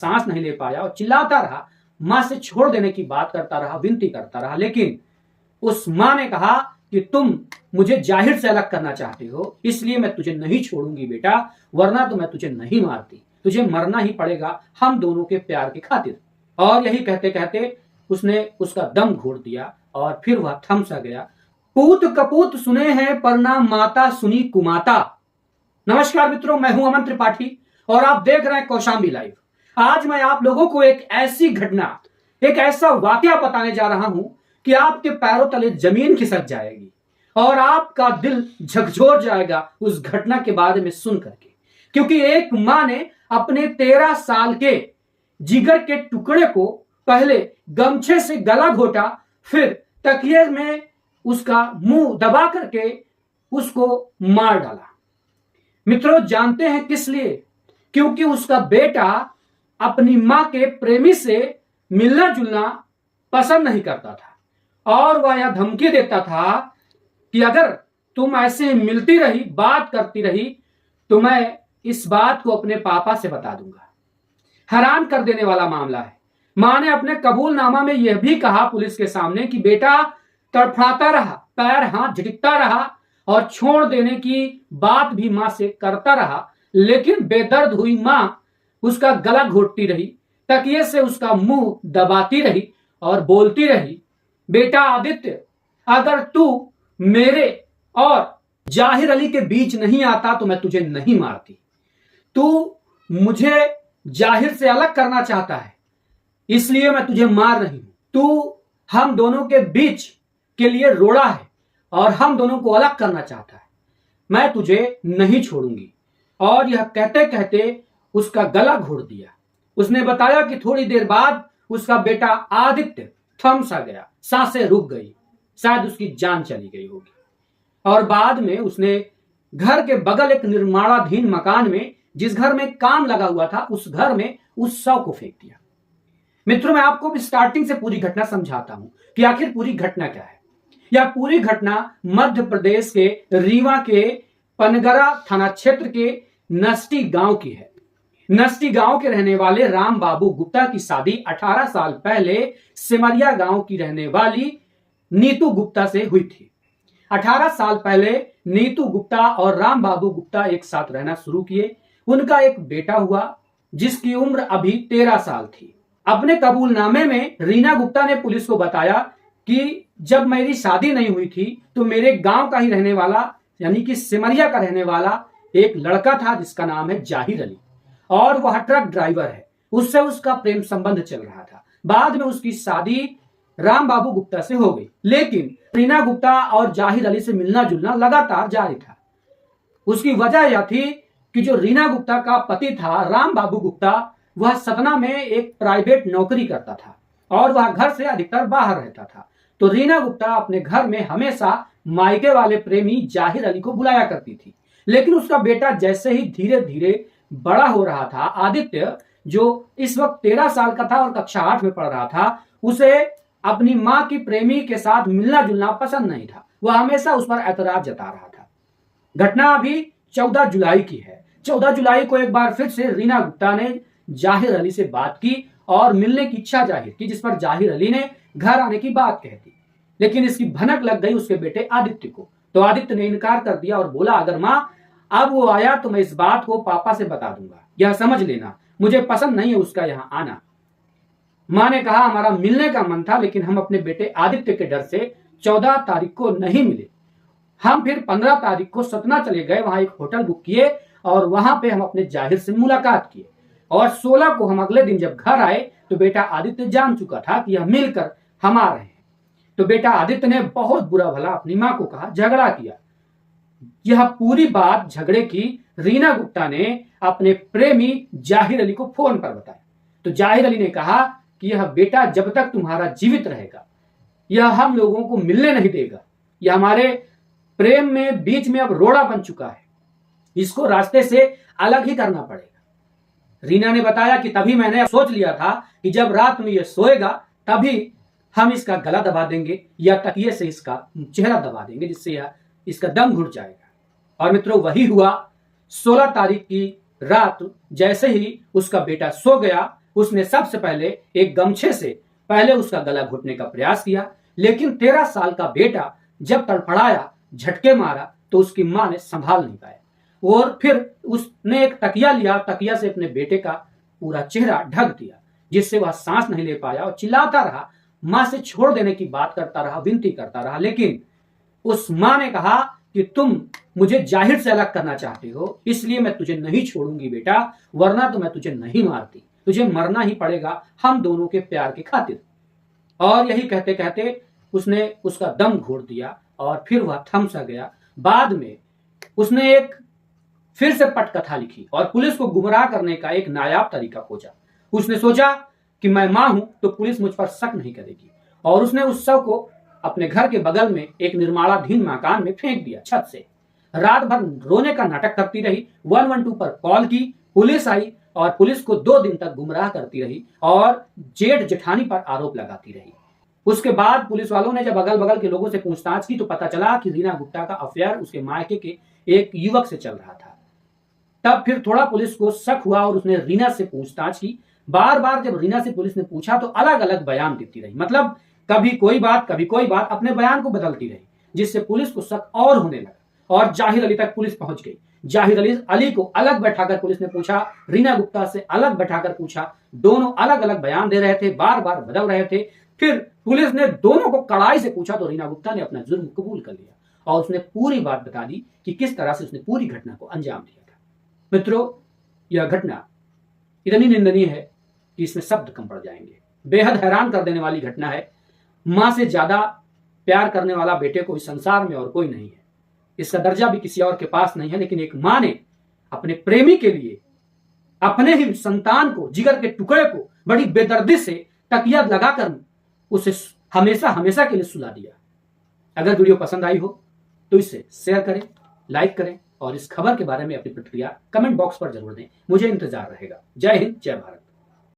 सांस नहीं ले पाया और चिल्लाता रहा, मां से छोड़ देने की बात करता रहा, विनती करता रहा। लेकिन उस मां ने कहा कि तुम मुझे जाहिर से अलग करना चाहते हो, इसलिए मैं तुझे नहीं छोड़ूंगी बेटा, वरना तो मैं तुझे नहीं मारती, तुझे मरना ही पड़ेगा हम दोनों के प्यार की खातिर। और यही कहते कहते उसने उसका दम घोट दिया और फिर वह थम सा गया। पूत कपूत सुने हैं पर ना माता सुनी कुमाता। नमस्कार मित्रों, मैं हूं अमन त्रिपाठी और आप देख रहे हैं कौशाम्बी लाइव। आज मैं आप लोगों को एक ऐसी घटना, एक ऐसा वाकया बताने जा रहा हूं कि आपके पैरों तले जमीन खिसक जाएगी और आपका दिल झकझोर जाएगा उस घटना के बारे में सुन करके। क्योंकि एक मां ने अपने 13 साल के जिगर के टुकड़े को पहले गमछे से गला घोटा, फिर तकिए में उसका मुंह दबा करके उसको मार डाला। मित्रों, जानते हैं किस लिए? क्योंकि उसका बेटा अपनी मां के प्रेमी से मिलना जुलना पसंद नहीं करता था और वह यह धमकी देता था कि अगर तुम ऐसे मिलती रही, बात करती रही, तो मैं इस बात को अपने पापा से बता दूंगा। हैरान कर देने वाला मामला है। मां ने अपने कबूलनामा में यह भी कहा पुलिस के सामने कि बेटा तड़फड़ाता रहा, पैर हाथ झटकता रहा और छोड़ देने की बात भी मां से करता रहा, लेकिन बेदर्द हुई मां उसका गला घोटती रही, तकिए से उसका मुंह दबाती रही और बोलती रही, बेटा आदित्य, अगर तू मेरे और जाहिर अली के बीच नहीं आता तो मैं तुझे नहीं मारती। तू मुझे जाहिर से अलग करना चाहता है, इसलिए मैं तुझे मार रही हूं। तू हम दोनों के बीच के लिए रोड़ा है और हम दोनों को अलग करना चाहता है, मैं तुझे नहीं छोड़ूंगी। और यह कहते कहते उसका गला घोट दिया। उसने बताया कि थोड़ी देर बाद उसका बेटा आदित्य थम सा गया, सांसें रुक गई, शायद उसकी जान चली गई होगी। और बाद में उसने घर के बगल एक निर्माणाधीन मकान में, जिस घर में काम लगा हुआ था, उस घर में उस शव को फेंक दिया। मित्रों, मैं आपको स्टार्टिंग से पूरी घटना समझाता हूं कि आखिर पूरी घटना क्या है। यह पूरी घटना मध्य प्रदेश के रीवा के पनगरा थाना क्षेत्र के नस्टी गांव की है। नस्टी गांव के रहने वाले राम बाबू गुप्ता की शादी 18 साल पहले सिमरिया गांव की रहने वाली नीतू गुप्ता से हुई थी। 18 साल पहले नीतू गुप्ता और राम बाबू गुप्ता एक साथ रहना शुरू किए। उनका एक बेटा हुआ जिसकी उम्र अभी 13 साल थी। अपने कबूलनामे में रीना गुप्ता ने पुलिस को बताया कि जब मेरी शादी नहीं हुई थी तो मेरे गांव का ही रहने वाला, यानी कि सिमरिया का रहने वाला एक लड़का था जिसका नाम है जाहिर अली, और वह ट्रक ड्राइवर है, उससे उसका प्रेम संबंध चल रहा था। बाद में उसकी शादी राम बाबू गुप्ता से हो गई, लेकिन रीना गुप्ता और जाहिर अली से मिलना जुलना लगातार जारी था। उसकी वजह यह थी कि जो रीना गुप्ता का पति था राम बाबू गुप्ता, वह सतना में एक प्राइवेट नौकरी करता था और वह घर से अधिकतर बाहर रहता था। तो रीना गुप्ता अपने घर में हमेशा मायके वाले प्रेमी जाहिर अली को बुलाया करती थी। लेकिन उसका बेटा जैसे ही धीरे धीरे बड़ा हो रहा था, आदित्य जो इस वक्त 13 साल का था और कक्षा 8 में पढ़ रहा था, उसे अपनी मां की प्रेमी के साथ मिलना जुलना पसंद नहीं था। वह हमेशा उस पर ऐतराज जता रहा था। घटना अभी 14 जुलाई की है। 14 जुलाई को एक बार फिर से रीना गुप्ता ने जाहिर अली से बात की और मिलने की इच्छा जाहिर की, जिस पर जाहिर अली ने घर आने की बात कह दी। लेकिन इसकी भनक लग गई उसके बेटे आदित्य को। तो आदित्य ने इनकार कर दिया और बोला, अगर मां अब वो आया तो मैं इस बात को पापा से बता दूंगा, यह समझ लेना, मुझे पसंद नहीं है उसका यहां आना। मां ने कहा, हमारा मिलने का मन था लेकिन हम अपने बेटे आदित्य के डर से 14 तारीख को नहीं मिले। हम फिर 15 तारीख को सतना चले गए, वहां एक होटल बुक किए और वहां पे हम अपने जाहिर से मुलाकात किए। और 16 को हम अगले दिन जब घर आए तो बेटा आदित्य जान चुका था कि यह मिलकर हम आ रहे हैं। तो बेटा आदित्य ने बहुत बुरा भला अपनी मां को कहा, झगड़ा किया। यह पूरी बात झगड़े की रीना गुप्ता ने अपने प्रेमी जाहिर अली को फोन पर बताया। तो जाहिर अली ने कहा कि यह बेटा जब तक तुम्हारा जीवित रहेगा यह हम लोगों को मिलने नहीं देगा, यह हमारे प्रेम में बीच में अब रोड़ा बन चुका है, इसको रास्ते से अलग ही करना पड़ेगा। रीना ने बताया कि तभी मैंने सोच लिया था कि जब रात में यह सोएगा तभी हम इसका गला दबा देंगे या तकिए से इसका चेहरा दबा देंगे, जिससे यह इसका दम घुट जाएगा। और मित्रों, वही हुआ। 16 तारीख की रात जैसे ही उसका बेटा सो गया, उसने सबसे पहले एक गमछे से पहले उसका गला घुटने का प्रयास किया, लेकिन 13 साल का बेटा जब तड़फड़ाया, झटके मारा, तो उसकी मां ने संभाल नहीं पाया और फिर उसने एक तकिया लिया, तकिया से अपने बेटे का पूरा चेहरा ढक दिया, जिससे वह सांस नहीं ले पाया और चिल्लाता रहा, मां से छोड़ देने की बात करता रहा, विनती करता रहा। लेकिन उस मां ने कहा कि तुम मुझे जाहिर से अलग करना चाहते हो, इसलिए मैं तुझे नहीं छोड़ूंगी बेटा, वरना तो मैं तुझे नहीं मारती, तुझे मरना ही पड़ेगा हम दोनों के प्यार के खातिर। और यही कहते कहते उसने उसका दम घोट दिया और फिर वह थम सा गया। बाद में उसने एक फिर से पटकथा लिखी और पुलिस को गुमराह करने का एक नायाब तरीका खोजा। उसने सोचा कि मैं मां हूं तो पुलिस मुझ पर शक नहीं करेगी, और उसने उस शव को अपने घर के बगल में एक निर्माणाधीन मकान में फेंक दिया छत से। रात भर रोने का नाटक करती रही, 112 पर कॉल की, पुलिस आई और पुलिस को 2 दिन तक गुमराह करती रही और जेठ जेठानी पर आरोप लगाती रही। उसके बाद पुलिस वालों ने जब अगल बगल के लोगों से पूछताछ की तो पता चला कि रीना गुप्ता का अफेयर उसके मायके के एक युवक से चल रहा था। तब फिर थोड़ा पुलिस को शक हुआ और उसने रीना से पूछताछ की। बार बार जब रीना से पुलिस ने पूछा तो अलग अलग बयान देती रही, मतलब कभी कोई बात अपने बयान को बदलती रही, जिससे पुलिस को शक और होने लगा और जाहिर अली तक पुलिस पहुंच गई। जाहिर अली को अलग बैठाकर पुलिस ने पूछा, रीना गुप्ता से अलग बैठाकर पूछा, दोनों अलग अलग बयान दे रहे थे, बार बार बदल रहे थे। फिर पुलिस ने दोनों को कड़ाई से पूछा तो रीना गुप्ता ने अपना जुर्म कबूल कर लिया और उसने पूरी बात बता दी कि किस तरह से उसने पूरी घटना को अंजाम दिया था। मित्रों, यह घटना इतनी निंदनीय है कि इसमें शब्द कम पड़ जाएंगे। बेहद हैरान कर देने वाली घटना है। मां से ज्यादा प्यार करने वाला बेटे को इस संसार में और कोई नहीं है। इसका दर्जा भी किसी और के पास नहीं है, लेकिन एक मां ने अपने प्रेमी के लिए अपने ही संतान को, जिगर के टुकड़े को बड़ी बेदर्दी से तकिया लगाकर उसे हमेशा हमेशा के लिए सुला दिया। अगर वीडियो पसंद आई हो तो इसे शेयर करें, लाइक करें और इस खबर के बारे में अपनी प्रतिक्रिया कमेंट बॉक्स पर जरूर दें। मुझे इंतजार रहेगा। जय हिंद, जय भारत।